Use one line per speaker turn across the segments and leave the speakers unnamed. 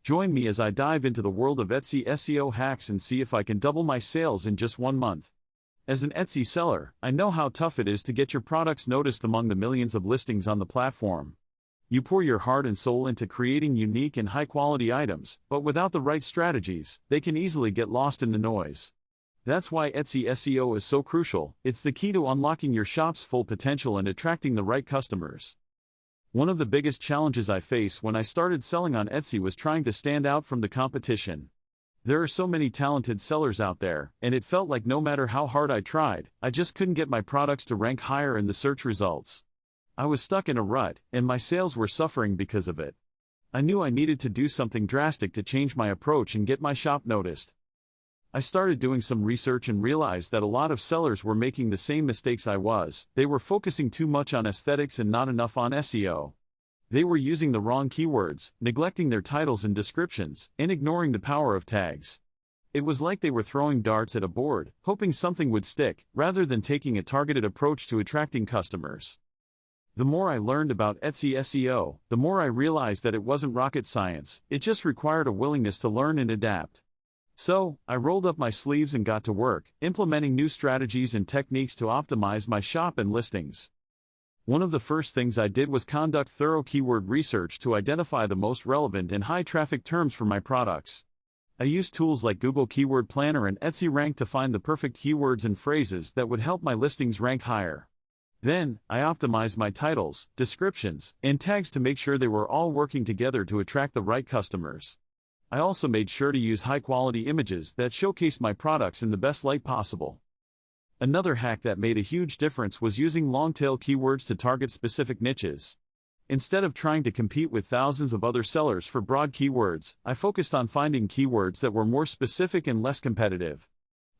Join me as I dive into the world of Etsy SEO hacks and see if I can double my sales in just 1 month. As an Etsy seller, I know how tough it is to get your products noticed among the millions of listings on the platform. You pour your heart and soul into creating unique and high-quality items, but without the right strategies, they can easily get lost in the noise. That's why Etsy SEO is so crucial. It's the key to unlocking your shop's full potential and attracting the right customers. One of the biggest challenges I faced when I started selling on Etsy was trying to stand out from the competition. There are so many talented sellers out there, and it felt like no matter how hard I tried, I just couldn't get my products to rank higher in the search results. I was stuck in a rut, and my sales were suffering because of it. I knew I needed to do something drastic to change my approach and get my shop noticed. I started doing some research and realized that a lot of sellers were making the same mistakes I was. They were focusing too much on aesthetics and not enough on SEO. They were using the wrong keywords, neglecting their titles and descriptions, and ignoring the power of tags. It was like they were throwing darts at a board, hoping something would stick, rather than taking a targeted approach to attracting customers. The more I learned about Etsy SEO, the more I realized that it wasn't rocket science. It just required a willingness to learn and adapt. So, I rolled up my sleeves and got to work, implementing new strategies and techniques to optimize my shop and listings. One of the first things I did was conduct thorough keyword research to identify the most relevant and high-traffic terms for my products. I used tools like Google Keyword Planner and Etsy Rank to find the perfect keywords and phrases that would help my listings rank higher. Then, I optimized my titles, descriptions, and tags to make sure they were all working together to attract the right customers. I also made sure to use high-quality images that showcased my products in the best light possible. Another hack that made a huge difference was using long-tail keywords to target specific niches. Instead of trying to compete with thousands of other sellers for broad keywords, I focused on finding keywords that were more specific and less competitive.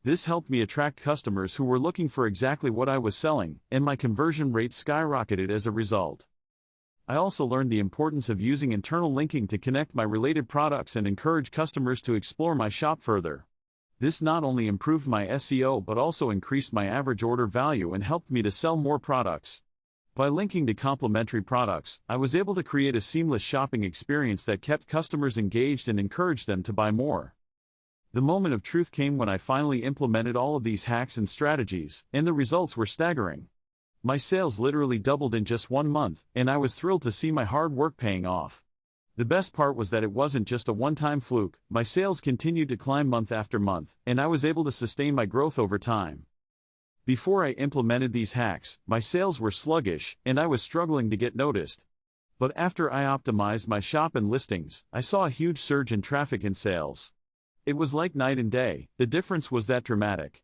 This helped me attract customers who were looking for exactly what I was selling, and my conversion rate skyrocketed as a result. I also learned the importance of using internal linking to connect my related products and encourage customers to explore my shop further. This not only improved my SEO but also increased my average order value and helped me to sell more products. By linking to complementary products, I was able to create a seamless shopping experience that kept customers engaged and encouraged them to buy more. The moment of truth came when I finally implemented all of these hacks and strategies, and the results were staggering. My sales literally doubled in just 1 month, and I was thrilled to see my hard work paying off. The best part was that it wasn't just a one-time fluke. My sales continued to climb month after month, and I was able to sustain my growth over time. Before I implemented these hacks, my sales were sluggish, and I was struggling to get noticed. But after I optimized my shop and listings, I saw a huge surge in traffic and sales. It was like night and day. The difference was that dramatic.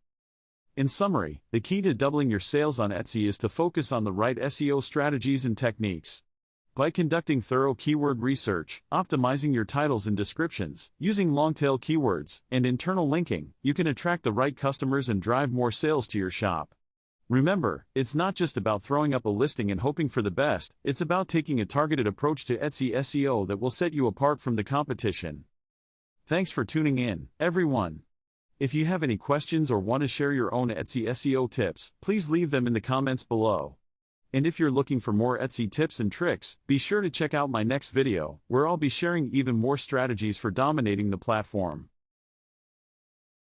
In summary, the key to doubling your sales on Etsy is to focus on the right SEO strategies and techniques. By conducting thorough keyword research, optimizing your titles and descriptions, using long-tail keywords, and internal linking, you can attract the right customers and drive more sales to your shop. Remember, it's not just about throwing up a listing and hoping for the best. It's about taking a targeted approach to Etsy SEO that will set you apart from the competition. Thanks for tuning in, everyone. If you have any questions or want to share your own Etsy SEO tips, please leave them in the comments below. And if you're looking for more Etsy tips and tricks, be sure to check out my next video, where I'll be sharing even more strategies for dominating the platform.